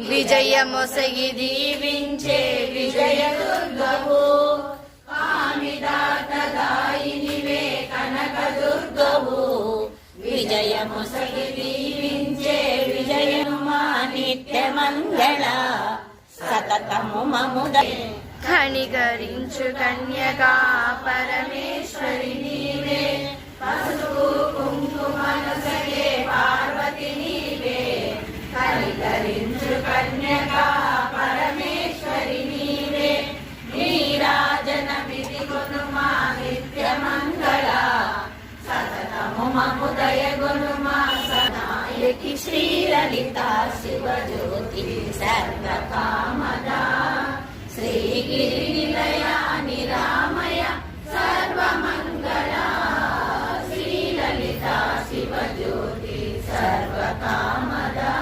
విజయమొసగి దీవించే విజయదుర్గవు, కామిదాతదాయినివే కనకదుర్గవు. విజయమొసగి దీవించే విజయనుమా నిత్యమంగళ, సతతము మముద కనికరించు కన్యకా పరమేశ్వరి నీవే. పసుపు కుంకుమనొసగే పార్వతి నీవే, కనికరించు కన్యకా పరమేశ్వరి నీవే. నీరాజన విధి గునుమా నిత్యమంగళ, సతతము మముదయ గునుమా సనాయకి. శ్రీలలిత శివజ్యోతి సర్వకామదా, శ్రీగిరి నిలయ నిరామయ సర్వమంగళ. శ్రీలలిత శివజ్యోతి సర్వకామదా,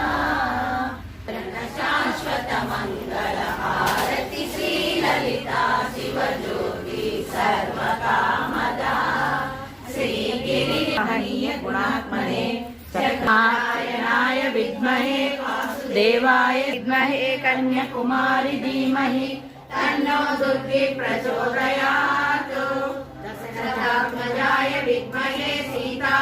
శాశ్వత మంగళ హారతి. శ్రీలలిత శివజ్యోతి సర్వకామదా, శ్రీగిరి మహనీయ గుణాత్మనే చక్రాయణాయ విద్మహే దేవాయ విద్మహే కన్యాకుమారి ధీమహి తన్నో దుర్గే ప్రచోదయాత్. దశరథాత్మజాయ విద్మహే సీతా